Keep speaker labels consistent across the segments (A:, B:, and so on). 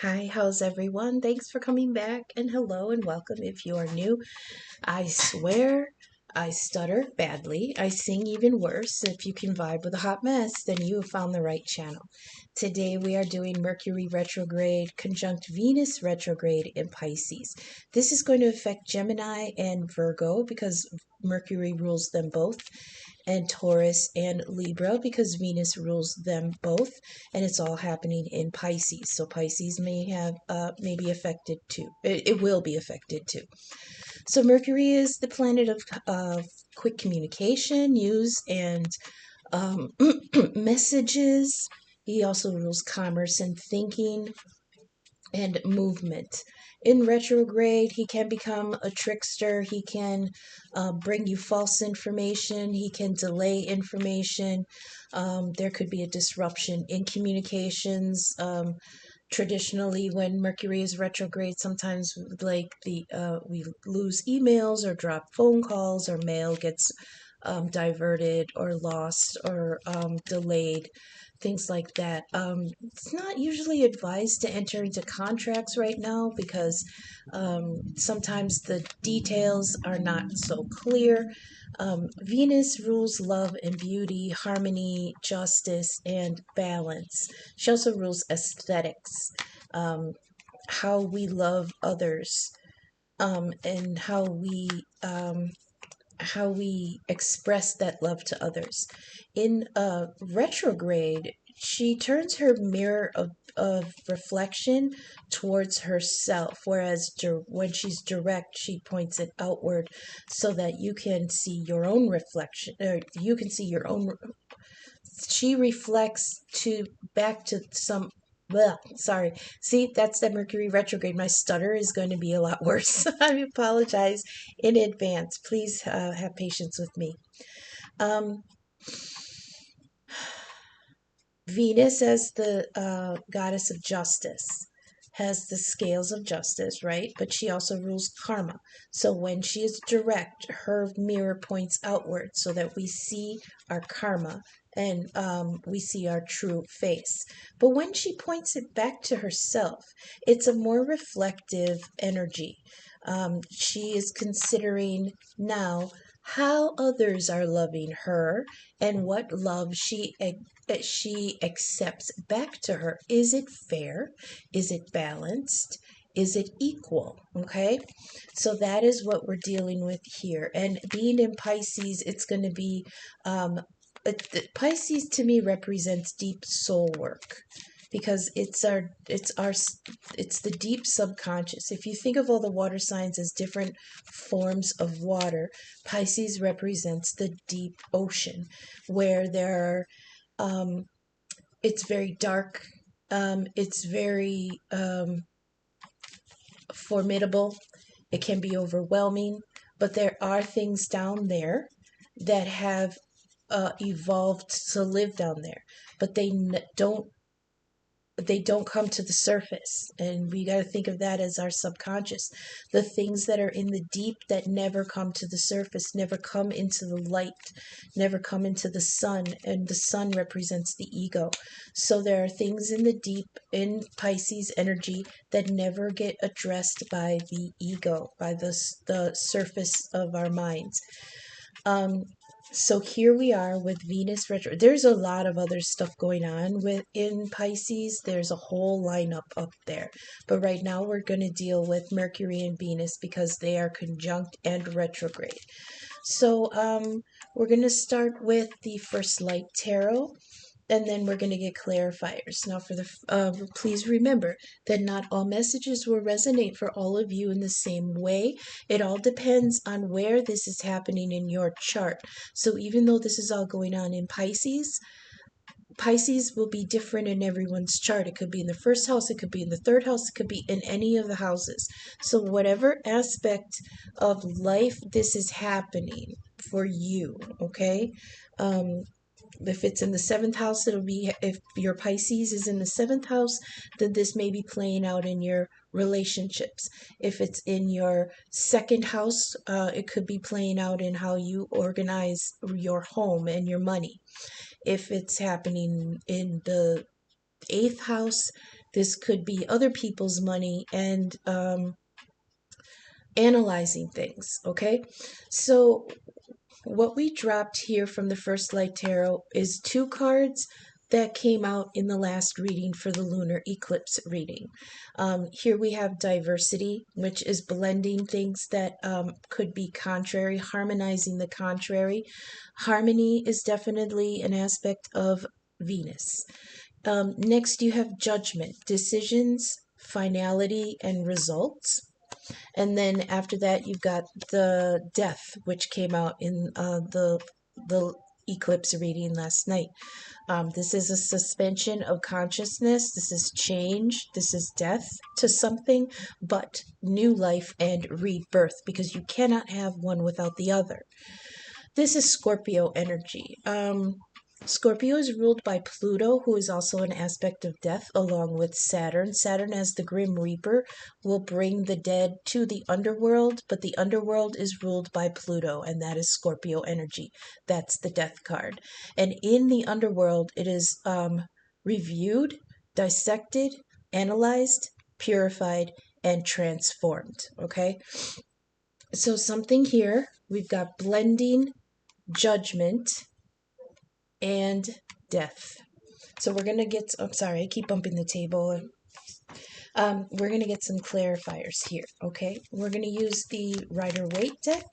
A: Hi, how's everyone? Thanks for coming back, and hello and welcome if you are new. I swear I stutter badly. I sing even worse. If you can vibe with a hot mess, then you have found the right channel. Today we are doing Mercury retrograde conjunct Venus retrograde in Pisces. This is going to affect Gemini and Virgo because Mercury rules them both, and Taurus and Libra because Venus rules them both, and it's all happening in Pisces. So Pisces may be affected too. It will be affected too. So Mercury is the planet of quick communication, news, and um, messages. He also rules commerce and thinking and movement. In retrograde, he can become a trickster. He can bring you false information. He can delay information. There could be a disruption in communications. Traditionally, when Mercury is retrograde, sometimes we lose emails or drop phone calls, or mail gets diverted or lost or delayed, things like that. It's not usually advised to enter into contracts right now because sometimes the details are not so clear. Venus rules love and beauty, harmony, justice, and balance. She also rules aesthetics, um, how we love others, and how we express that love to others. In retrograde, she turns her mirror of reflection towards herself, whereas when she's direct, she points it outward so that you can see your own reflection, or you can see your own. She reflects to back to some. Well, sorry. See, that's the Mercury retrograde. My stutter is going to be a lot worse. I apologize in advance. Please have patience with me. Um, Venus, as the goddess of justice, has the scales of justice, right? But she also rules karma. So when she is direct, her mirror points outward so that we see our karma and we see our true face. But when she points it back to herself, it's a more reflective energy. She is considering now how others are loving her and what love she accepts back to her. Is it fair? Is it balanced? Is it equal? Okay, so that is what we're dealing with here. And being in Pisces, it's going to be Pisces to me represents deep soul work because it's the deep subconscious. If you think of all the water signs as different forms of water, Pisces represents the deep ocean where there are it's very dark, it's very formidable, it can be overwhelming, but there are things down there that have evolved to live down there, but they don't come to the surface, and we got to think of that as our subconscious. The things that are in the deep that never come to the surface, never come into the light, never come into the sun, and the sun represents the ego. So there are things in the deep in Pisces energy that never get addressed by the ego, by the surface of our minds. um so here we are with Venus retro. There's a lot of other stuff going on within Pisces. There's a whole lineup up there. But right now we're going to deal with Mercury and Venus because they are conjunct and retrograde. So we're going to start with the First Light Tarot, and then we're going to get clarifiers. Now, please remember that not all messages will resonate for all of you in the same way. It all depends on where this is happening in your chart. So even though this is all going on in Pisces, Pisces will be different in everyone's chart. It could be in the first house, it could be in the third house, it could be in any of the houses. So whatever aspect of life this is happening for you, okay? If it's in the seventh house, it'll be, if your Pisces is in the seventh house, then this may be playing out in your relationships. If it's in your second house, it could be playing out in how you organize your home and your money. If it's happening in the eighth house, This could be other people's money and analyzing things, okay? So what we dropped here from the First Light Tarot is two cards that came out in the last reading for the lunar eclipse reading. Here we have diversity, which is blending things that could be contrary, harmonizing the contrary. Harmony is definitely an aspect of Venus. Next, you have judgment, decisions, finality, and results. And then after that, you've got the death, which came out in the eclipse reading last night. This is a suspension of consciousness. This is change. This is death to something, but new life and rebirth, because you cannot have one without the other. This is Scorpio energy. Scorpio is ruled by Pluto, who is also an aspect of death, along with Saturn. Saturn, as the Grim Reaper, will bring the dead to the underworld, but the underworld is ruled by Pluto, and that is Scorpio energy. That's the death card. And in the underworld, it is reviewed, dissected, analyzed, purified, and transformed. Okay? So something here, we've got blending, judgment, and death. So we're going to get, I'm sorry, I keep bumping the table. We're going to get some clarifiers here, okay? We're going to use the Rider-Waite deck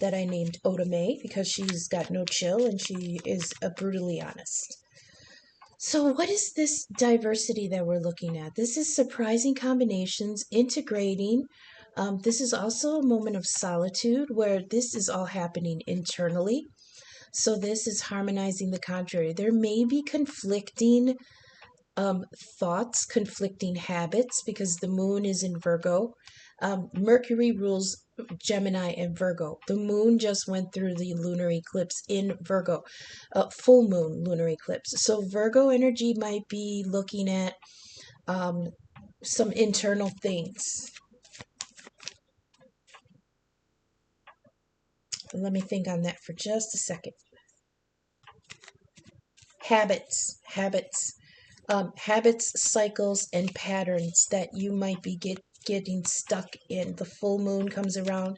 A: that I named Oda-Mae because she's got no chill and she is brutally honest. So what is this diversity that we're looking at? This is surprising combinations, integrating. This is also a moment of solitude where this is all happening internally. So this is harmonizing the contrary. There may be conflicting thoughts, conflicting habits, because the moon is in Virgo. Mercury rules Gemini and Virgo. The moon just went through the lunar eclipse in Virgo, full moon lunar eclipse. So Virgo energy might be looking at some internal things. Let me think on that for just a second. Habits, cycles, and patterns that you might be getting stuck in. The full moon comes around.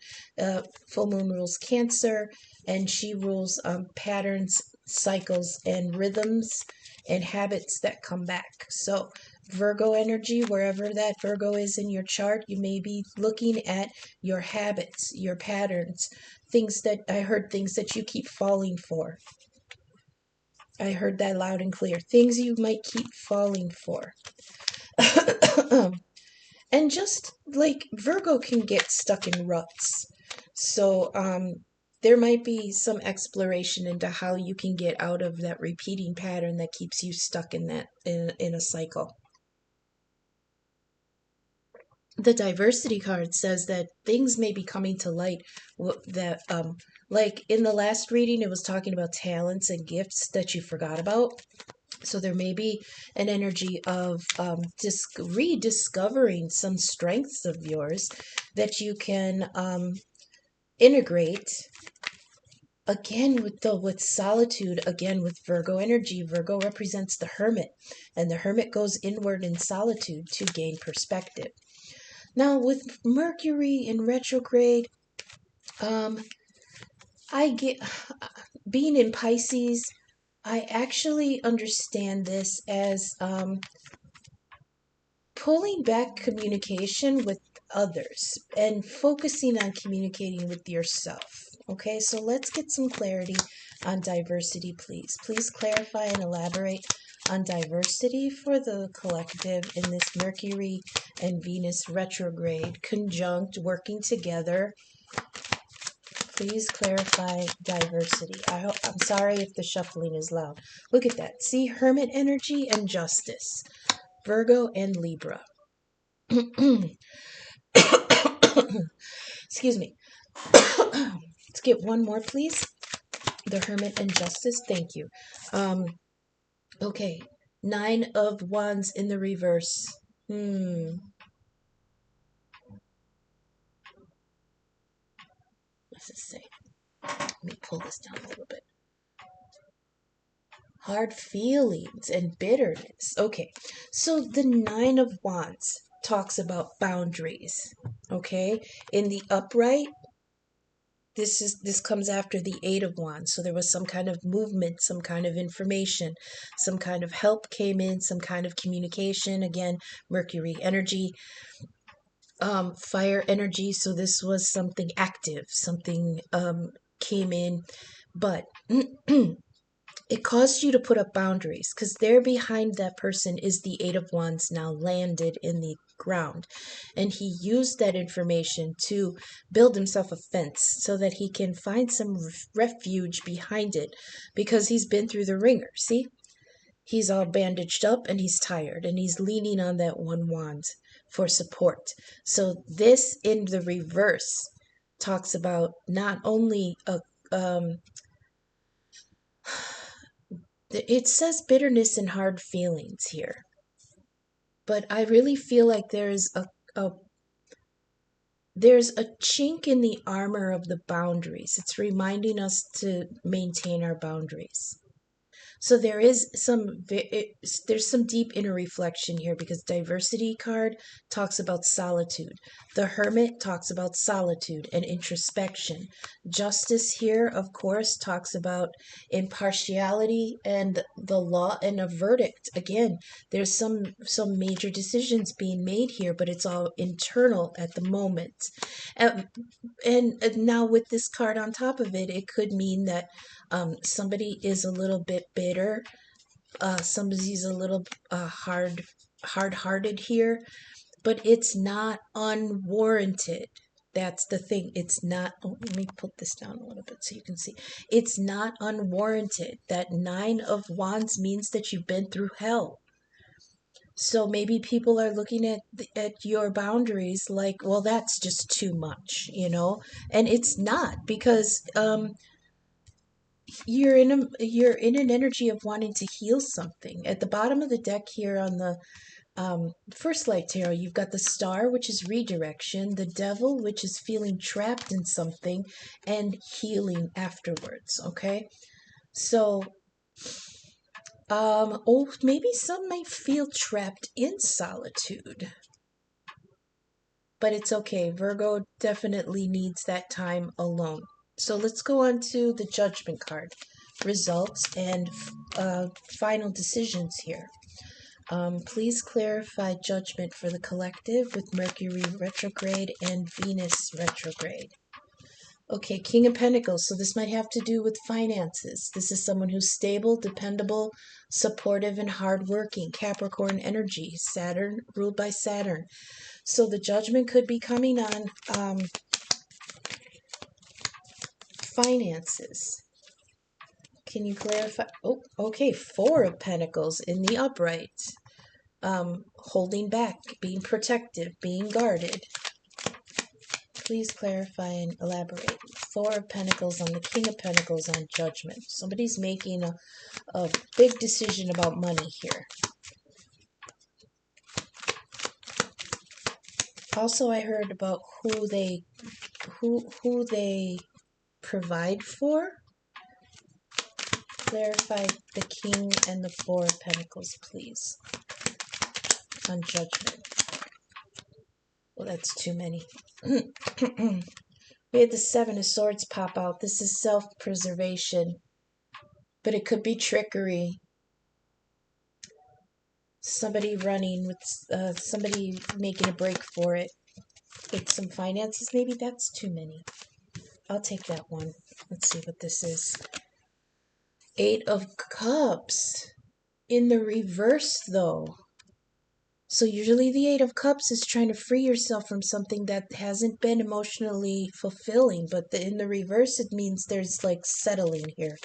A: Full moon rules Cancer, and she rules patterns, cycles, and rhythms and habits that come back. So Virgo energy, wherever that Virgo is in your chart, you may be looking at your habits, your patterns, things that you keep falling for. I heard that loud and clear. Things you might keep falling for. And just like Virgo can get stuck in ruts. So there might be some exploration into how you can get out of that repeating pattern that keeps you stuck in that in a cycle. The diversity card says that things may be coming to light that like in the last reading it was talking about talents and gifts that you forgot about. So there may be an energy of rediscovering some strengths of yours that you can integrate. Again, with solitude, again with Virgo energy. Virgo represents the hermit, and the hermit goes inward in solitude to gain perspective. Now, with Mercury in retrograde, I get being in Pisces, I actually understand this as pulling back communication with others and focusing on communicating with yourself. Okay, so let's get some clarity on diversity, please. Please clarify and elaborate on diversity for the collective in this Mercury and Venus retrograde conjunct working together. Please clarify diversity. I'm sorry if the shuffling is loud. Look at that. See, Hermit energy and Justice. Virgo and Libra. Excuse me. Let's get one more, please. The Hermit and Justice. Thank you. Okay. 9 of Wands in the reverse. What's this say? Let me pull this down a little bit. hard feelings and bitterness. Okay, so the Nine of Wands talks about boundaries. Okay, in the upright, this comes after the Eight of Wands. So there was some kind of movement, some kind of information, some kind of help came in, some kind of communication. Again, Mercury energy, fire energy. So this was something active, something came in, but it caused you to put up boundaries because there behind that person is the Eight of Wands now landed in the ground. And he used that information to build himself a fence so that he can find some refuge behind it because he's been through the ringer. See? He's all bandaged up and he's tired and he's leaning on that one wand for support. So this in the reverse talks about not only it says bitterness and hard feelings here, but I really feel like there's a chink in the armor of the boundaries. It's reminding us to maintain our boundaries. So there's some deep inner reflection here because diversity card talks about solitude. The Hermit talks about solitude and introspection. Justice here, of course, talks about impartiality and the law and a verdict. Again, there's some major decisions being made here, but it's all internal at the moment. And now with this card on top of it, it could mean that somebody is a little bit bitter. Somebody's a little hard-hearted here, but it's not unwarranted. That's the thing. It's not. Oh, let me put this down a little bit so you can see. It's not unwarranted. That Nine of Wands means that you've been through hell. So maybe people are looking at your boundaries like, well, that's just too much, and it's not because you're in an energy of wanting to heal something. At the bottom of the deck here on the first light tarot, you've got the Star, which is redirection, the Devil, which is feeling trapped in something, and healing afterwards. Okay, so maybe some might feel trapped in solitude, but it's okay. Virgo definitely needs that time alone. So let's go on to the Judgment card. Results and final decisions here. Please clarify judgment for the collective with Mercury retrograde and Venus retrograde. Okay, King of Pentacles. So this might have to do with finances. This is someone who's stable, dependable, supportive, and hardworking. Capricorn energy. Saturn, ruled by Saturn. So the judgment could be coming on finances. Can you clarify? Oh, okay. Four of Pentacles in the upright. Holding back, being protective, being guarded. Please clarify and elaborate. Four of Pentacles on the King of Pentacles on Judgment. Somebody's making a big decision about money here. Also, I heard about who they provide for. Clarify the King and the Four of Pentacles, please, on Judgment. Well, that's too many. We had the Seven of Swords pop out. This is self-preservation, but it could be trickery. Somebody running with somebody making a break for it. With some finances, maybe that's too many. I'll take that one. Let's see what this is. Eight of Cups. In the reverse, though. So usually the Eight of Cups is trying to free yourself from something that hasn't been emotionally fulfilling. But in the reverse, it means there's like settling here.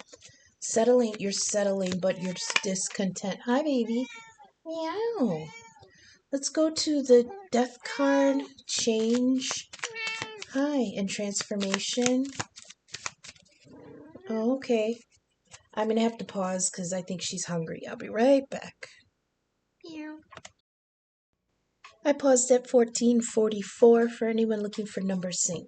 A: You're settling, but you're discontent. Hi, baby. Meow. Let's go to the Death card. Change. Hi. And transformation. Oh, okay. I'm going to have to pause because I think she's hungry. I'll be right back. Meow. I paused at 1444 for anyone looking for number 6.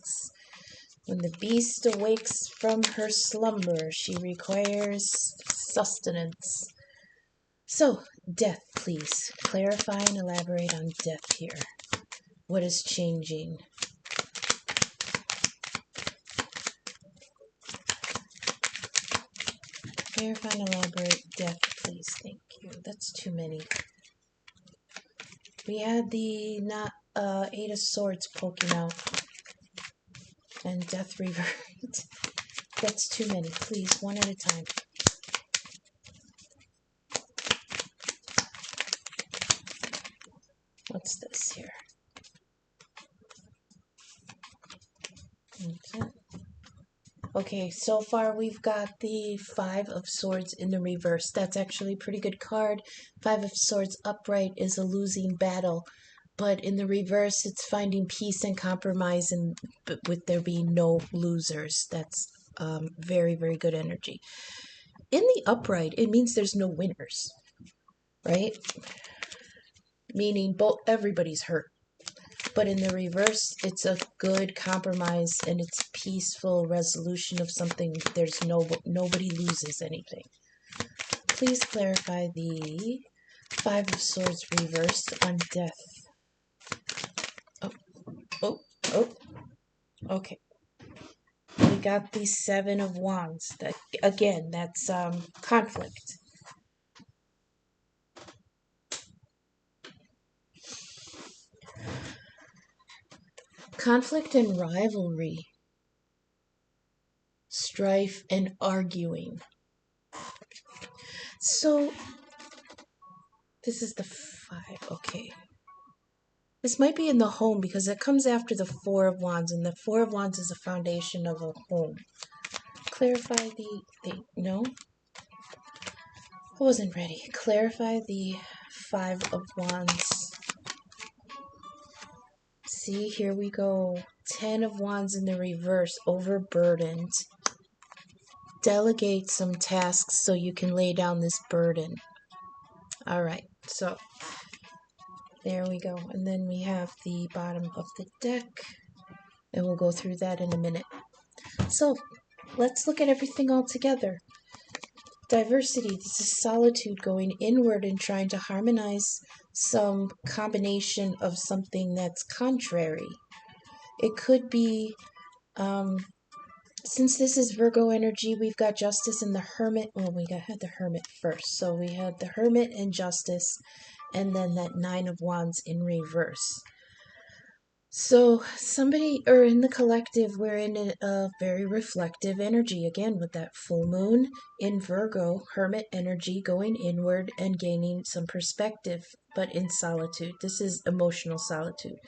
A: When the beast awakes from her slumber, she requires sustenance. So, death, please. Clarify and elaborate on death here. What is changing? Clarify and elaborate death, please. Thank you. That's too many. We had the Eight of Swords poking out. And death revert. That's too many. Please, one at a time. What's this here? Okay, so far we've got the Five of Swords in the reverse. That's actually a pretty good card. Five of Swords upright is a losing battle, but in the reverse it's finding peace and compromise, and with there being no losers. That's very, very good energy. In the upright, it means there's no winners, right? Meaning everybody's hurt. But in the reverse, it's a good compromise and it's peaceful resolution of something. There's nobody loses anything. Please clarify the Five of Swords reversed on death. Oh. Okay. We got the Seven of Wands. That again, that's conflict. Conflict and rivalry. Strife and arguing. So, this is the Five. Okay. This might be in the home because it comes after the Four of Wands, and the Four of Wands is the foundation of a home. Clarify no? I wasn't ready. Clarify the Five of Wands. See, here we go. 10 of Wands in the reverse, overburdened. Delegate some tasks so you can lay down this burden. All right, so there we go. And then we have the bottom of the deck, and we'll go through that in a minute. So let's look at everything all together. Diversity. This is solitude, going inward and trying to harmonize some combination of something that's contrary. It could be, since this is Virgo energy, we've got Justice and the Hermit. Well, had the Hermit first. So we had the Hermit and Justice, and then that Nine of Wands in reverse. So somebody, or in the collective, we're in a very reflective energy, again, with that full moon in Virgo, Hermit energy, going inward and gaining some perspective, but in solitude. This is emotional solitude.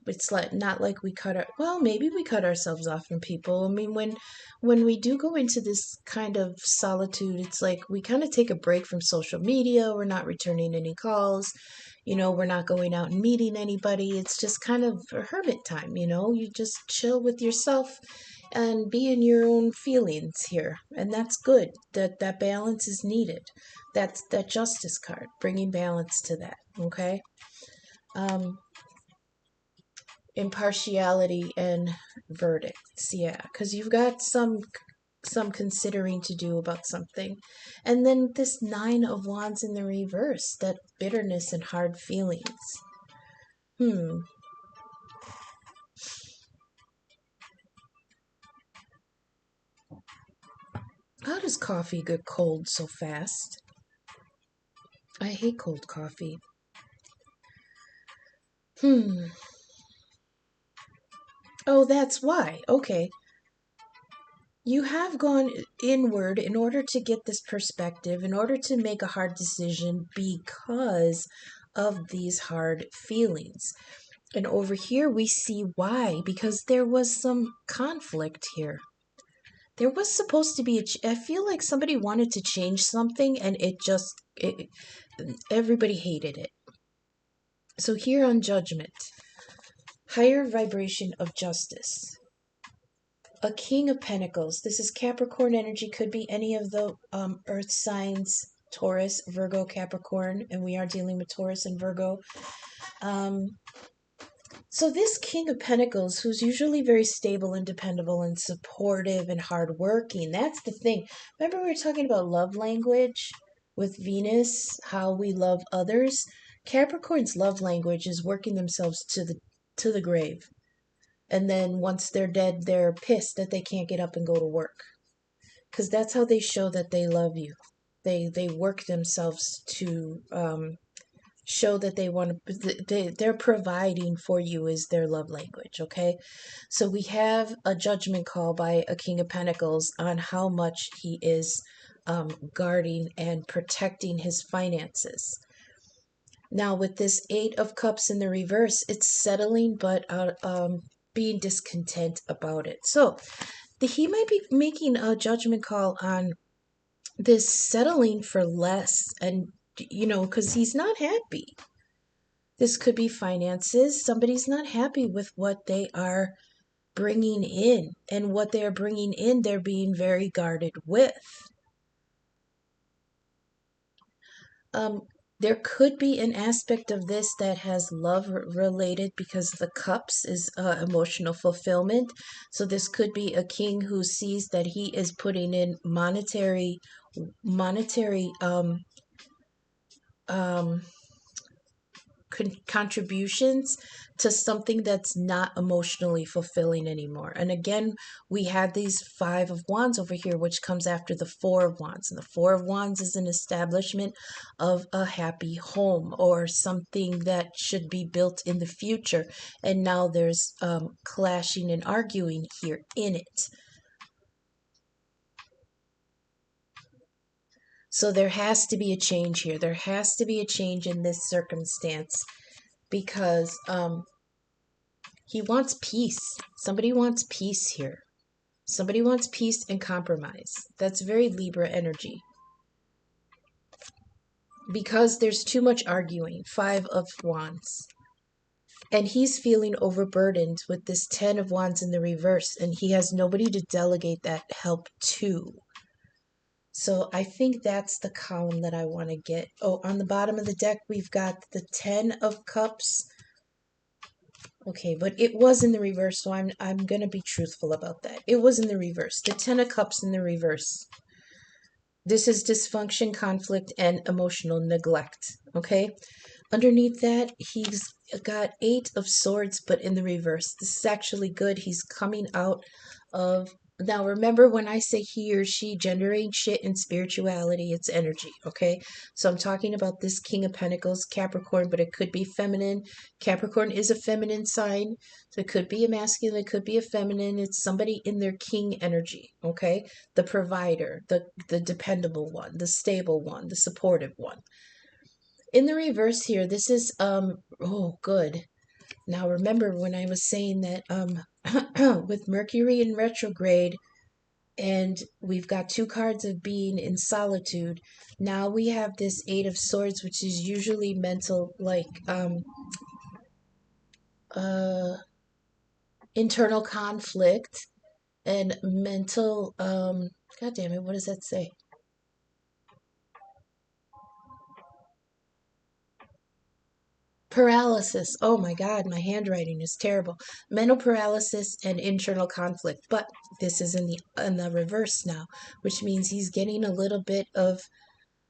A: It's not like maybe we cut ourselves off from people. I mean, when we do go into this kind of solitude, it's like we kind of take a break from social media. We're not returning any calls. We're not going out and meeting anybody. It's just kind of a hermit time, You just chill with yourself and be in your own feelings here. And that's good. That balance is needed. That's that Justice card, bringing balance to that, okay? Impartiality and verdicts, yeah, because you've got some considering to do about something. And then this Nine of Wands in the reverse, that bitterness and hard feelings. How does coffee get cold so fast? I hate cold coffee. Oh, that's why. Okay. You have gone inward in order to get this perspective, in order to make a hard decision because of these hard feelings. And over here we see why, because there was some conflict here. There was supposed to be I feel like somebody wanted to change something and everybody hated it. So here on Judgment, higher vibration of justice. A King of Pentacles. This is Capricorn energy. Could be any of the earth signs, Taurus, Virgo, Capricorn. And we are dealing with Taurus and Virgo. So this King of Pentacles, who's usually very stable and dependable and supportive and hardworking, that's the thing. Remember we were talking about love language with Venus, how we love others? Capricorn's love language is working themselves to the grave. And then once they're dead, they're pissed that they can't get up and go to work. Because that's how they show that they love you. They work themselves to show that they want to, they're providing for you is their love language. Okay, so we have a judgment call by a King of Pentacles on how much he is guarding and protecting his finances. Now with this Eight of Cups in the reverse, it's settling but being discontent about it. So he might be making a judgment call on this settling for less, and because he's not happy. This could be finances. Somebody's not happy with what they are bringing in, and what they're bringing in, they're being very guarded with. There could be an aspect of this that has love related, because the cups is emotional fulfillment. So this could be a king who sees that he is putting in monetary contributions to something that's not emotionally fulfilling anymore. And again, we had these Five of Wands over here, which comes after the Four of Wands. And the Four of Wands is an establishment of a happy home or something that should be built in the future. And now there's clashing and arguing here in it. So there has to be a change here. There has to be a change in this circumstance, because he wants peace. Somebody wants peace here. Somebody wants peace and compromise. That's very Libra energy. Because there's too much arguing. Five of Wands. And he's feeling overburdened with this Ten of Wands in the reverse. And he has nobody to delegate that help to. So I think that's the column that I want to get. Oh, on the bottom of the deck, we've got the Ten of Cups. Okay, but it was in the reverse, so I'm going to be truthful about that. It was in the reverse. The Ten of Cups in the reverse. This is dysfunction, conflict, and emotional neglect. Okay? Underneath that, he's got Eight of Swords, but in the reverse. This is actually good. He's coming out of... Now, remember when I say he or she, gender ain't shit in spirituality, it's energy, okay? So I'm talking about this King of Pentacles, Capricorn, but it could be feminine. Capricorn is a feminine sign, so it could be a masculine, it could be a feminine. It's somebody in their king energy, okay? The provider, the dependable one, the stable one, the supportive one. In the reverse here, this is, oh, good. Now, remember when I was saying that with Mercury in retrograde, and we've got two cards of being in solitude. Now we have this Eight of Swords, which is usually mental, like internal conflict and mental, God damn it, what does that say? Paralysis. Oh my God, my handwriting is terrible. Mental paralysis and internal conflict. But this is in the reverse now, which means he's getting a little bit of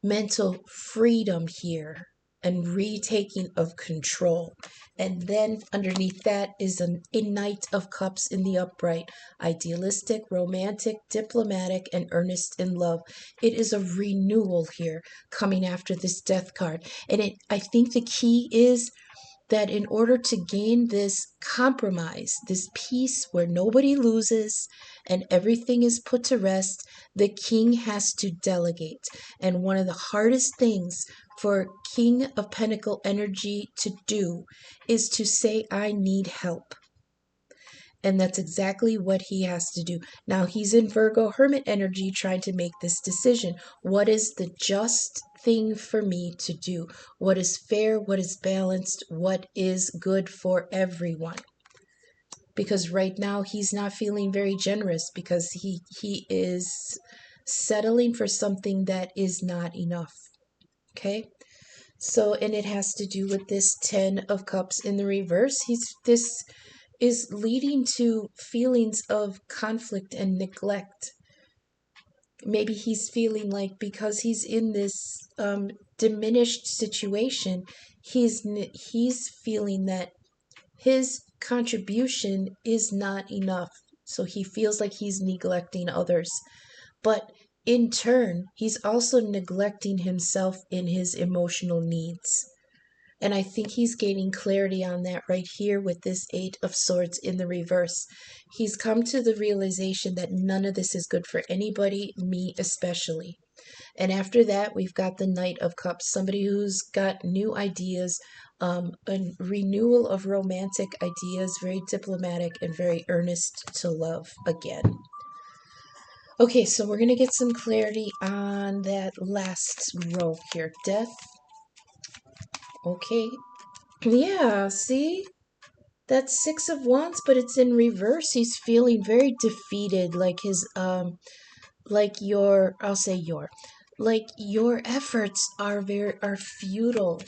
A: mental freedom here and retaking of control. And then underneath that is a Knight of Cups in the upright. Idealistic, romantic, diplomatic, and earnest in love. It is a renewal here coming after this Death card. And I think the key is that in order to gain this compromise, this peace where nobody loses and everything is put to rest, the king has to delegate. And one of the hardest things for King of Pentacle energy to do is to say, I need help. And that's exactly what he has to do. Now he's in Virgo Hermit energy trying to make this decision. What is the just thing for me to do? What is fair? What is balanced? What is good for everyone? Because right now he's not feeling very generous, because he is settling for something that is not enough. Okay? So, and it has to do with this 10 of Cups in the reverse. This is leading to feelings of conflict and neglect. Maybe he's feeling like because he's in this diminished situation, he's feeling that his contribution is not enough. So he feels like he's neglecting others. But in turn, he's also neglecting himself in his emotional needs. And I think he's gaining clarity on that right here with this Eight of Swords in the reverse. He's come to the realization that none of this is good for anybody, me especially. And after that, we've got the Knight of Cups, somebody who's got new ideas, a renewal of romantic ideas, very diplomatic and very earnest to love again. Okay, so we're going to get some clarity on that last row here. Death. Okay. Yeah, see? That's Six of Wands, but it's in reverse. He's feeling very defeated, like his, like your, I'll say like your efforts are futile.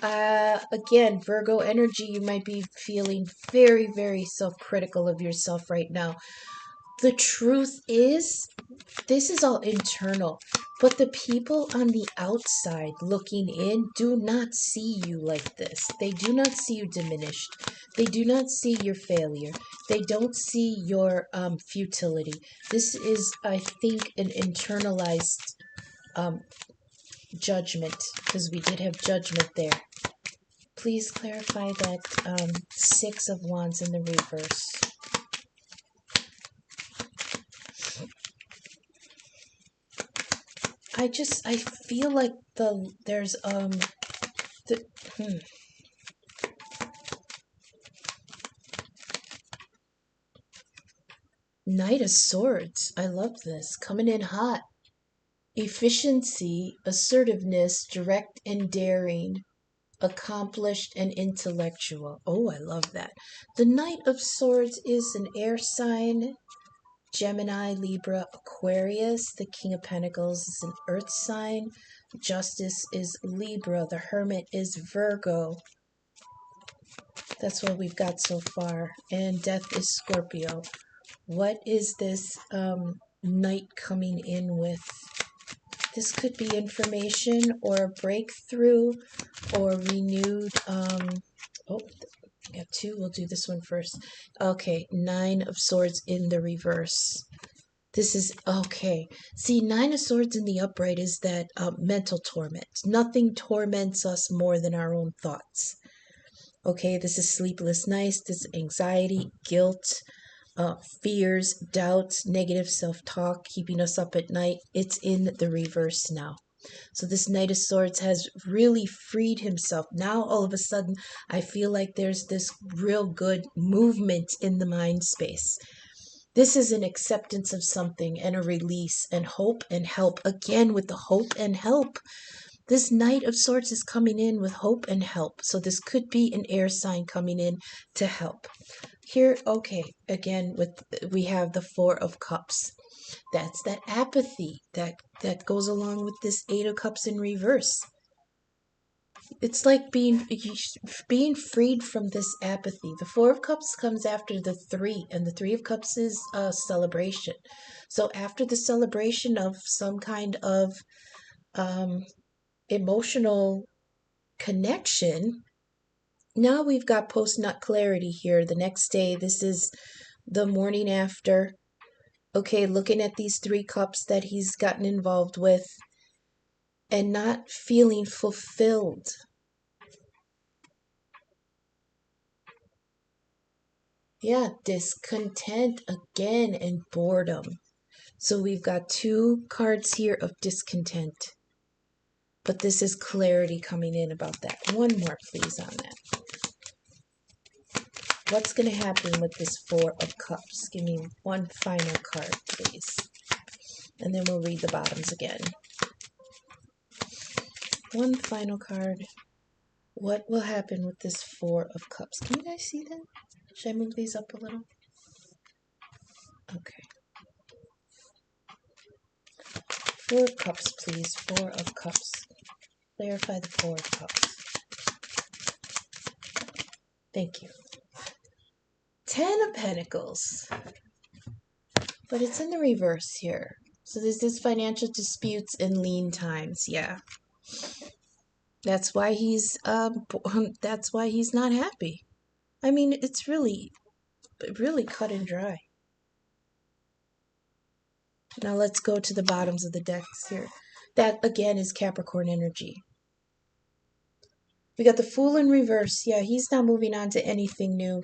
A: Again, Virgo energy, you might be feeling very, very self-critical of yourself right now. The truth is, this is all internal, but the people on the outside looking in do not see you like this. They do not see you diminished. They do not see your failure. They don't see your futility. This is, I think, an internalized judgment, because we did have judgment there. Please clarify that Six of Wands in the reverse. I feel like there's the Knight of Swords. I love this. Coming in hot. Efficiency, assertiveness, direct and daring, accomplished and intellectual. Oh, I love that. The Knight of Swords is an air sign. Gemini, Libra, Aquarius. The King of Pentacles is an earth sign. Justice is Libra. The Hermit is Virgo. That's what we've got so far. And Death is Scorpio. What is this Knight coming in with? This could be information or a breakthrough or renewed. Oh, I got two. We'll do this one first. Okay, Nine of Swords in the reverse. This is okay. See, Nine of Swords in the upright is that mental torment. Nothing torments us more than our own thoughts. Okay, this is sleepless nights, this is anxiety, guilt, fears, doubts, negative self-talk, keeping us up at night. It's in the reverse now. So this Knight of Swords has really freed himself. Now all of a sudden, I feel like there's this real good movement in the mind space. This is an acceptance of something and a release and hope and help. Again, with the hope and help. This Knight of Swords is coming in with hope and help. So this could be an air sign coming in to help. Here, okay, again, we have the Four of Cups. That's that apathy that goes along with this Eight of Cups in reverse. It's like being freed from this apathy. The Four of Cups comes after the Three, and the Three of Cups is a celebration. So after the celebration of some kind of emotional connection, now we've got post-nut clarity here. The next day, this is the morning after. Okay, looking at these three cups that he's gotten involved with and not feeling fulfilled. Yeah, discontent again and boredom. So we've got two cards here of discontent. But this is clarity coming in about that. One more, please, on that. What's going to happen with this Four of Cups? Give me one final card, please. And then we'll read the bottoms again. One final card. What will happen with this Four of Cups? Can you guys see that? Should I move these up a little? Okay. Four of Cups, please. Four of Cups. Clarify the Four of Cups. Thank you. 10 of Pentacles. But it's in the reverse here. So there's this financial disputes and lean times. Yeah. That's why he's not happy. I mean, it's really cut and dry. Now let's go to the bottoms of the decks here. That again is Capricorn energy. We got the Fool in reverse. Yeah, he's not moving on to anything new.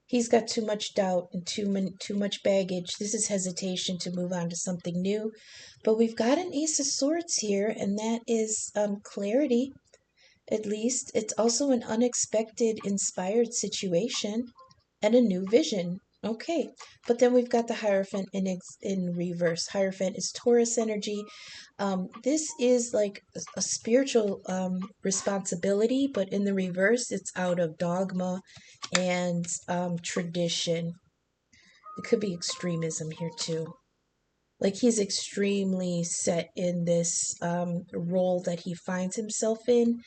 A: He's got too much doubt and too much baggage. This is hesitation to move on to something new. But we've got an Ace of Swords here, and that is clarity, at least. It's also an unexpected, inspired situation and a new vision. Okay, but then we've got the Hierophant in reverse. Hierophant is Taurus energy. This is like a spiritual responsibility, but in the reverse, it's out of dogma and tradition. It could be extremism here too. Like he's extremely set in this role that he finds himself in,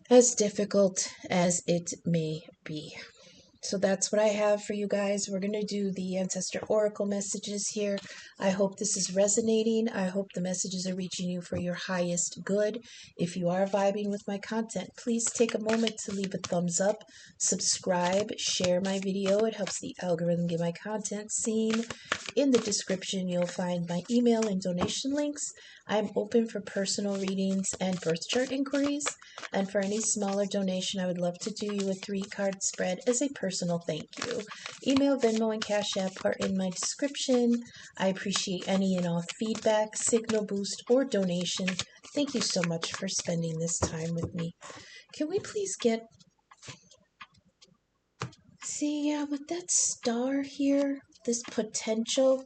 A: as difficult as it may be. So that's what I have for you guys. We're going to do the Ancestor Oracle messages here. I hope this is resonating. I hope the messages are reaching you for your highest good. If you are vibing with my content, please take a moment to leave a thumbs up, subscribe, share my video. It helps the algorithm get my content seen. In the description, you'll find my email and donation links. I'm open for personal readings and birth chart inquiries. And for any smaller donation, I would love to do you a 3-card spread as a personal thank you. Email, Venmo, and Cash App are in my description. I appreciate any and all feedback, signal boost, or donation. Thank you so much for spending this time with me. Can we please get... See, yeah, with that star here, this potential,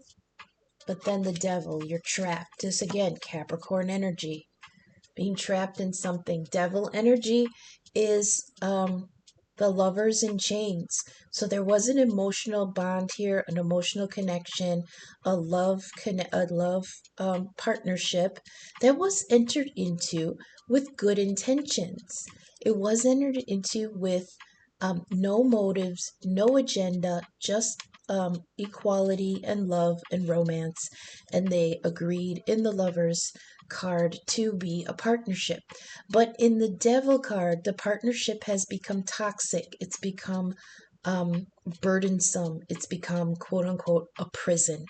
A: but then the devil, you're trapped. This again, Capricorn energy. Being trapped in something. Devil energy is the lovers in chains. So there was an emotional bond here, an emotional connection, a love partnership that was entered into with good intentions. It was entered into with no motives, no agenda, just equality and love and romance. And they agreed in the lovers card to be a partnership. But in the devil card, the partnership has become toxic. It's become burdensome. It's become, quote unquote, a prison.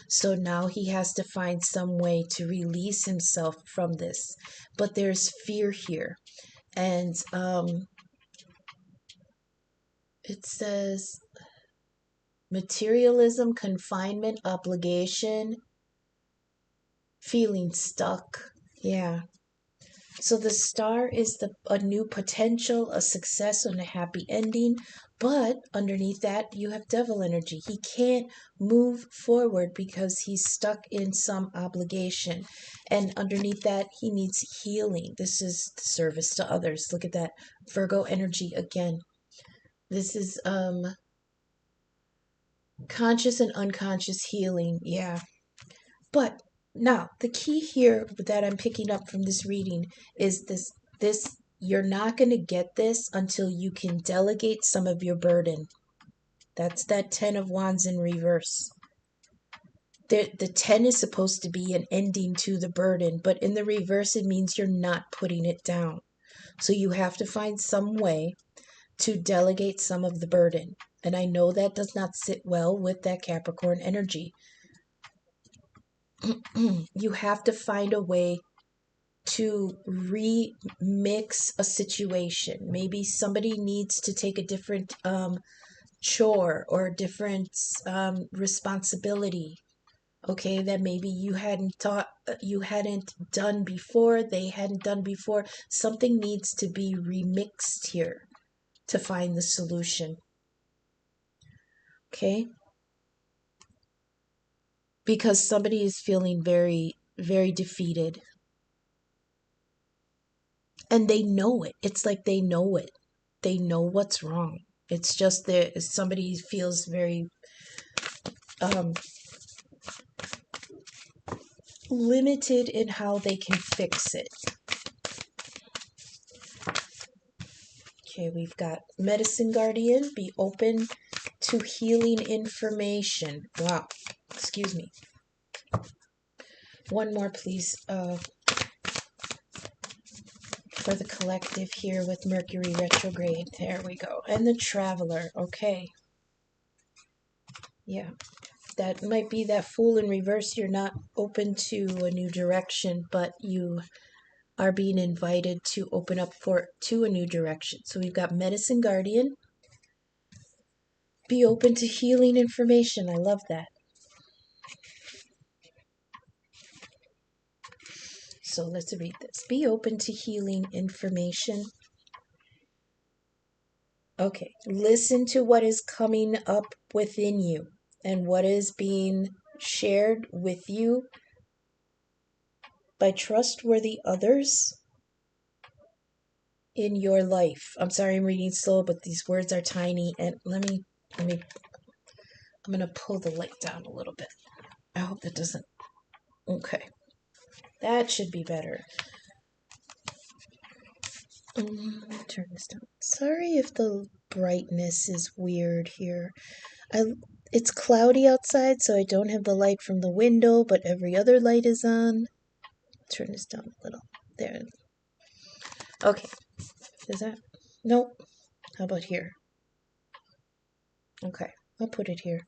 A: So now he has to find some way to release himself from this. But there's fear here. And it says materialism, confinement, obligation, feeling stuck. Yeah. So the star is a new potential, a success, and a happy ending. But underneath that, you have devil energy. He can't move forward because he's stuck in some obligation. And underneath that, he needs healing. This is service to others. Look at that. Virgo energy again. This is conscious and unconscious healing. Yeah. But now, the key here that I'm picking up from this reading is this you're not going to get this until you can delegate some of your burden. That's that 10 of Wands in reverse. The 10 is supposed to be an ending to the burden, but in the reverse, it means you're not putting it down. So you have to find some way to delegate some of the burden. And I know that does not sit well with that Capricorn energy. You have to find a way to remix a situation. Maybe somebody needs to take a different chore or a different responsibility. Okay, that maybe you hadn't done before, they hadn't done before. Something needs to be remixed here to find the solution. Okay? Because somebody is feeling very, very defeated. And they know it. It's like they know it. They know what's wrong. It's just that somebody feels very limited in how they can fix it. Okay, we've got Medicine Guardian, be open to healing information. Wow, excuse me. One more, please, for the collective here with Mercury retrograde. There we go. And the Traveler, okay. Yeah, that might be that Fool in reverse. You're not open to a new direction, but you are being invited to open up to a new direction. So we've got Medicine Guardian. Be open to healing information. I love that. So let's read this. Be open to healing information. Okay. Listen to what is coming up within you and what is being shared with you by trustworthy others in your life. I'm sorry I'm reading slow, but these words are tiny. And I'm going to pull the light down a little bit. I hope that doesn't. Okay. That should be better. Let me turn this down. Sorry if the brightness is weird here. It's cloudy outside, so I don't have the light from the window, but every other light is on. Turn this down a little. There. Okay. Is that? Nope. How about here? Okay. I'll put it here.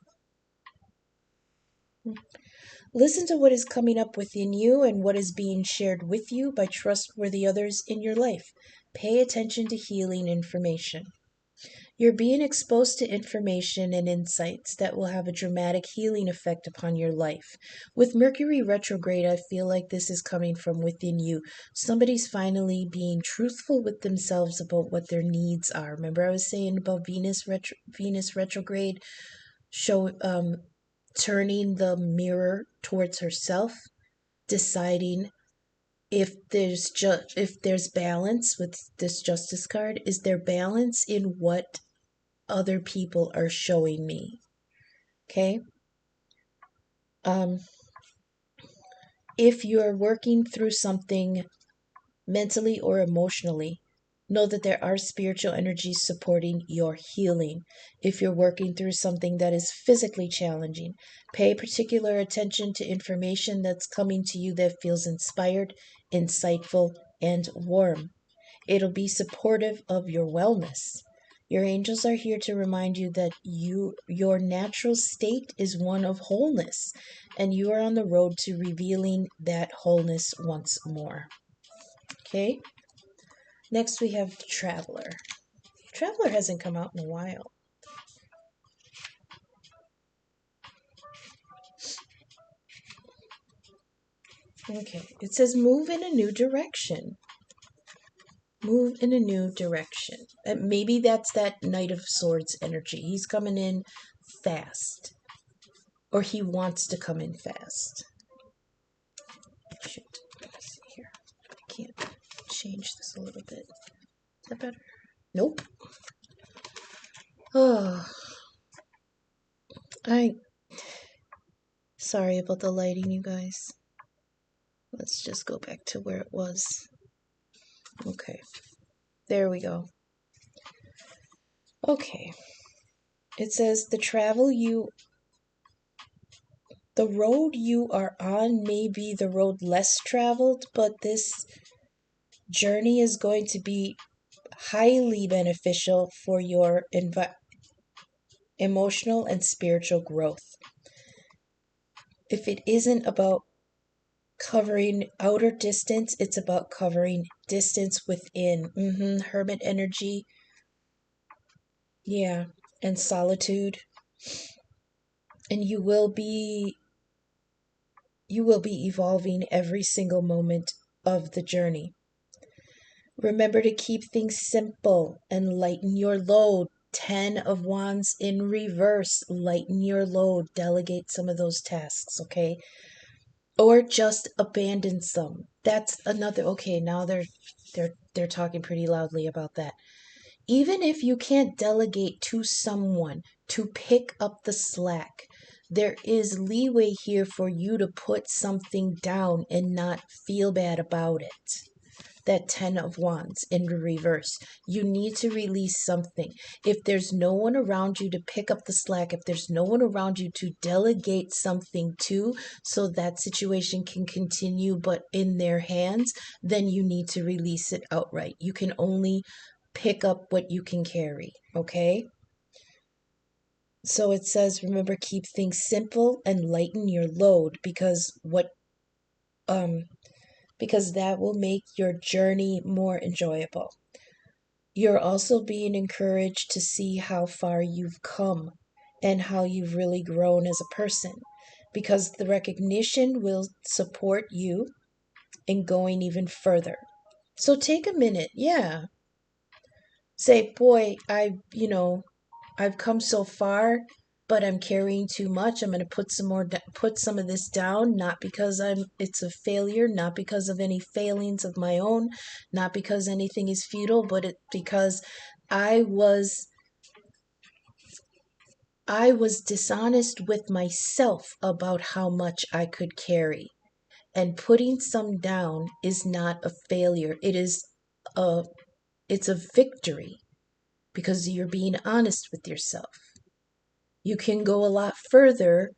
A: Listen to what is coming up within you and what is being shared with you by trustworthy others in your life. Pay attention to healing information. You're being exposed to information and insights that will have a dramatic healing effect upon your life. With Mercury retrograde, I feel like this is coming from within you. Somebody's finally being truthful with themselves about what their needs are. Remember I was saying about Venus retrograde turning the mirror towards herself, deciding if there's balance with this Justice card. Is there balance in what other people are showing me? Okay. If you're working through something mentally or emotionally, know that there are spiritual energies supporting your healing. If you're working through something that is physically challenging, pay particular attention to information that's coming to you that feels inspired, insightful, and warm. It'll be supportive of your wellness. Your angels are here to remind you that your natural state is one of wholeness, and you are on the road to revealing that wholeness once more. Okay? Next we have Traveler. Traveler hasn't come out in a while. Okay, it says move in a new direction. Move in a new direction. Maybe that's that Knight of Swords energy. He's coming in fast. Or he wants to come in fast. Shoot. Let's see here. I can't change this a little bit. Is that better? Nope. Oh. Sorry about the lighting, you guys. Let's just go back to where it was. Okay. There we go. Okay. It says the road you are on may be the road less traveled, but this journey is going to be highly beneficial for your emotional and spiritual growth. If it isn't about covering outer distance, it's about covering distance within. Hermit energy. Yeah, and solitude. And you will be evolving every single moment of the journey. Remember to keep things simple and lighten your load. 10 of Wands in reverse. Lighten your load. Delegate some of those tasks, okay? Or just abandon some. That's another. Okay, now they're talking pretty loudly about that. Even if you can't delegate to someone to pick up the slack, there is leeway here for you to put something down and not feel bad about it. That 10 of Wands in reverse. You need to release something. If there's no one around you to pick up the slack, if there's no one around you to delegate something to so that situation can continue but in their hands, then you need to release it outright. You can only pick up what you can carry, okay? So it says, remember, keep things simple and lighten your load because that will make your journey more enjoyable. You're also being encouraged to see how far you've come and how you've really grown as a person, because the recognition will support you in going even further. So take a minute, yeah. Say, boy, I've come so far, but I'm carrying too much. I'm going to put some of this down, not because it's a failure, not because of any failings of my own, not because anything is futile, but because I was dishonest with myself about how much I could carry. And putting some down is not a failure. It's a victory because you're being honest with yourself. You can go a lot further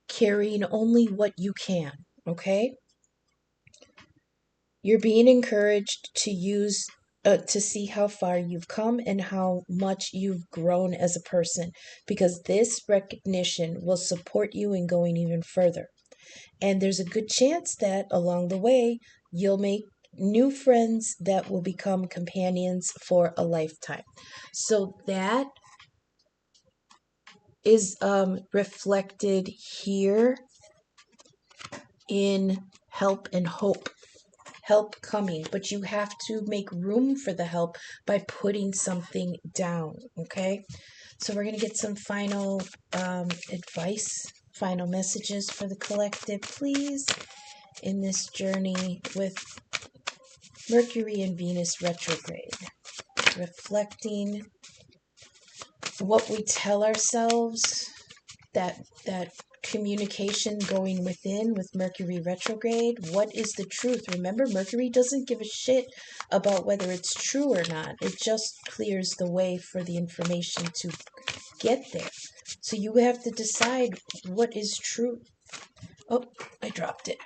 A: carrying only what you can, okay? You're being encouraged to see how far you've come and how much you've grown as a person, because this recognition will support you in going even further. And there's a good chance that along the way, you'll make new friends that will become companions for a lifetime. So that is reflected here in help and hope. Help coming, but you have to make room for the help by putting something down, okay? So we're going to get some final advice, final messages for the collective, please, in this journey with Mercury and Venus retrograde, reflecting what we tell ourselves, that communication going within with Mercury retrograde. What is the truth? Remember, Mercury doesn't give a shit about whether it's true or not. It just clears the way for the information to get there. So you have to decide what is true. Oh, I dropped it.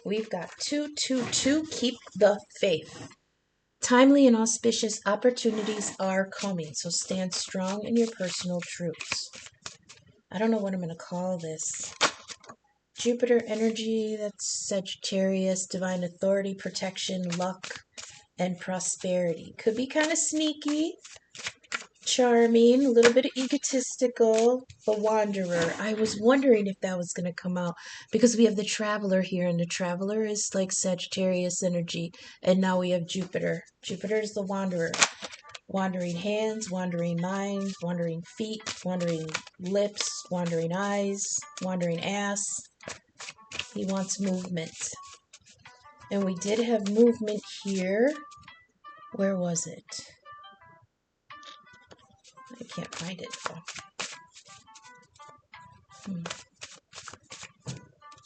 A: We've got 222. Keep the faith. Timely and auspicious opportunities are coming, so stand strong in your personal truths. I don't know what I'm going to call this. Jupiter energy, that's Sagittarius, divine authority, protection, luck, and prosperity. Could be kind of sneaky, charming, a little bit egotistical, a wanderer. I was wondering if that was going to come out because we have the traveler here, and the traveler is like Sagittarius energy, and now we have Jupiter. Jupiter is the wanderer. Wandering hands, wandering minds, wandering feet, wandering lips, wandering eyes, wandering ass. He wants movement. And we did have movement here. Where was it? I can't find it.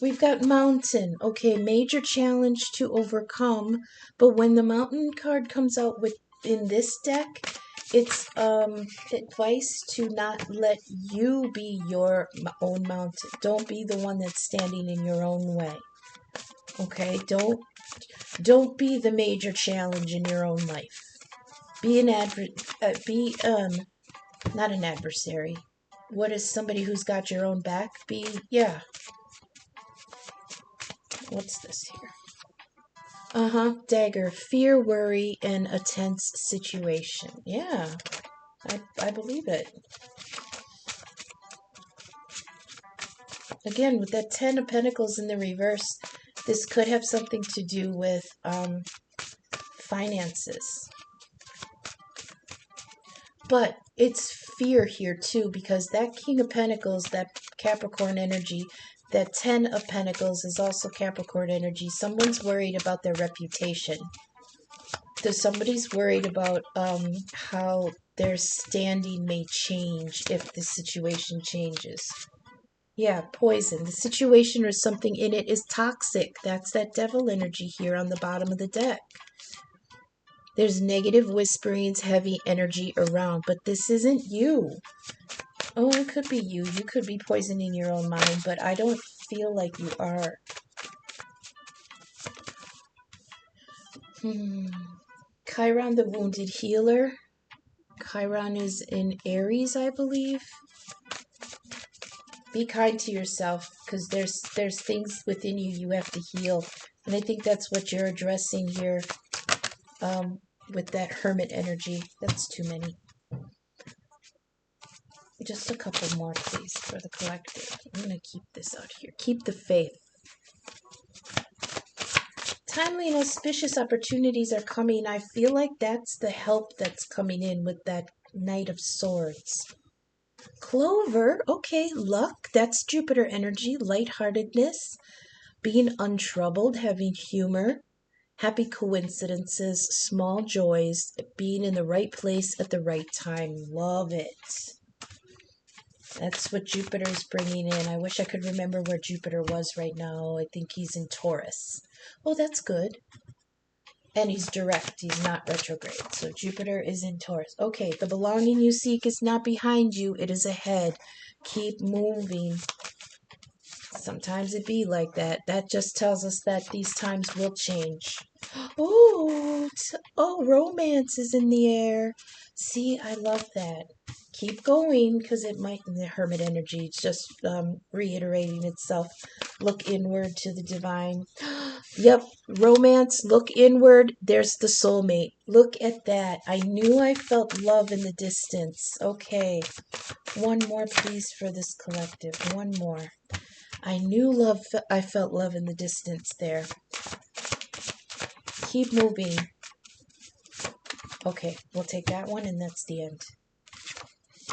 A: We've got mountain. Okay, major challenge to overcome. But when the mountain card comes out in this deck, it's advice to not let you be your own mountain. Don't be the one that's standing in your own way. Okay, don't be the major challenge in your own life. Be not an adversary. What is somebody who's got your own back? What's this here? Dagger, fear, worry, and a tense situation. Yeah, I believe it. Again, with that 10 of Pentacles in the reverse, this could have something to do with finances. But it's fear here too, because that King of Pentacles, that Capricorn energy, that 10 of Pentacles is also Capricorn energy. Someone's worried about their reputation. somebody's worried about how their standing may change if the situation changes. Yeah, poison. The situation or something in it is toxic. That's that devil energy here on the bottom of the deck. There's negative whisperings, heavy energy around, but this isn't you. Oh, it could be you. You could be poisoning your own mind, but I don't feel like you are. Chiron, the wounded healer. Chiron is in Aries, I believe. Be kind to yourself, because there's things within you have to heal, and I think that's what you're addressing here with that hermit energy. That's too many. Just a couple more, please, for the collective. I'm going to keep this out here. Keep the faith. Timely and auspicious opportunities are coming. I feel like that's the help that's coming in with that Knight of Swords. Clover, okay, luck. That's Jupiter energy, lightheartedness, being untroubled, having humor, happy coincidences, small joys, being in the right place at the right time. Love it. That's what Jupiter is bringing in. I wish I could remember where Jupiter was right now. I think he's in Taurus. Oh, that's good. And he's direct. He's not retrograde. So Jupiter is in Taurus. Okay, the belonging you seek is not behind you. It is ahead. Keep moving. Sometimes it be like that. That just tells us that these times will change. Oh, romance is in the air. See, I love that. Keep going, because it might, the hermit energy, it's just reiterating itself. Look inward to the divine. Yep, romance, look inward. There's the soulmate. Look at that. I knew I felt love in the distance. Okay, one more, please, for this collective. One more. I knew love, I felt love in the distance there. Keep moving. Okay, we'll take that one, and that's the end.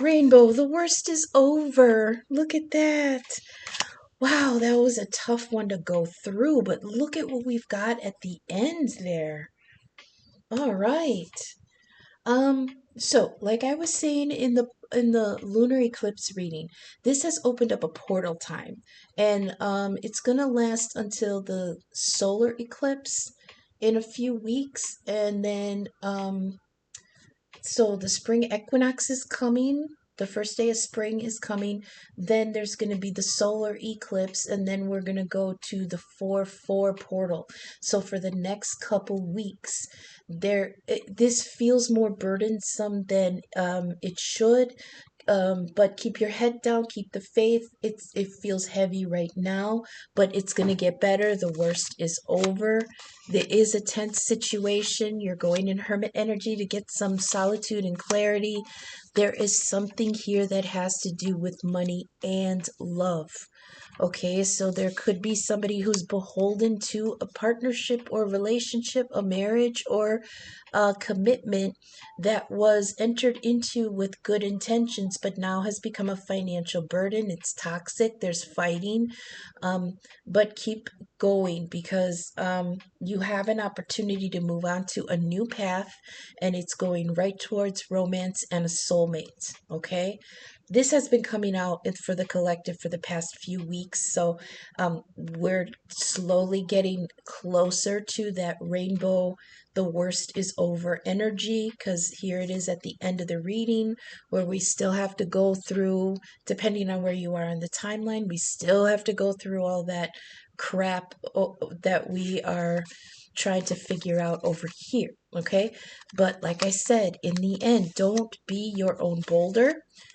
A: Rainbow, the worst is over. Look at that. Wow, that was a tough one to go through, but look at what we've got at the end there. All right. So like I was saying in the lunar eclipse reading, this has opened up a portal time, and it's gonna last until the solar eclipse in a few weeks, and then so the spring equinox is coming. The first day of spring is coming. Then there's going to be the solar eclipse, and then we're going to go to the 4/4 portal. So for the next couple weeks, this feels more burdensome than it should. But keep your head down, keep the faith. It feels heavy right now, but it's gonna get better. The worst is over. There is a tense situation. You're going in hermit energy to get some solitude and clarity. There is something here that has to do with money and love. Okay, so there could be somebody who's beholden to a partnership or relationship, a marriage or a commitment that was entered into with good intentions, but now has become a financial burden. It's toxic. There's fighting, but keep going, because you have an opportunity to move on to a new path, and it's going right towards romance and a soulmate. Okay, this has been coming out for the collective for the past few weeks, so we're slowly getting closer to that rainbow, the worst is over energy, because here it is at the end of the reading, where we still have to go through, depending on where you are on the timeline, we still have to go through all that crap that we are trying to figure out over here. Okay, but like I said, in the end, don't be your own boulder.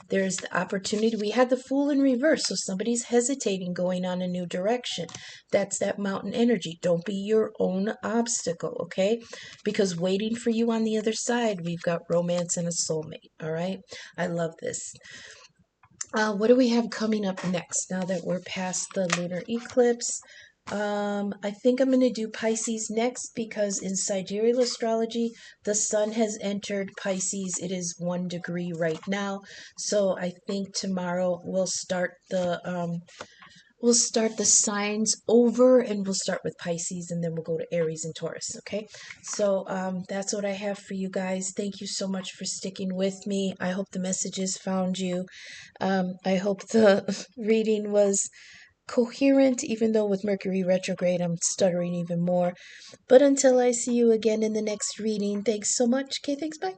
A: There's the opportunity. We had the Fool in reverse, so somebody's hesitating going on a new direction. That's that mountain energy. Don't be your own obstacle, okay? Because waiting for you on the other side, we've got romance and a soulmate, all right? I love this. What do we have coming up next now that we're past the lunar eclipse? I think I'm going to do Pisces next, because in sidereal astrology, the sun has entered Pisces. It is 1 degree right now. So I think tomorrow we'll start the we'll start the signs over, and we'll start with Pisces, and then we'll go to Aries and Taurus. Okay, so that's what I have for you guys. Thank you so much for sticking with me. I hope the messages found you. I hope the reading was coherent, even though with Mercury retrograde I'm stuttering even more. But until I see you again in the next reading, thanks so much. Okay, thanks, bye.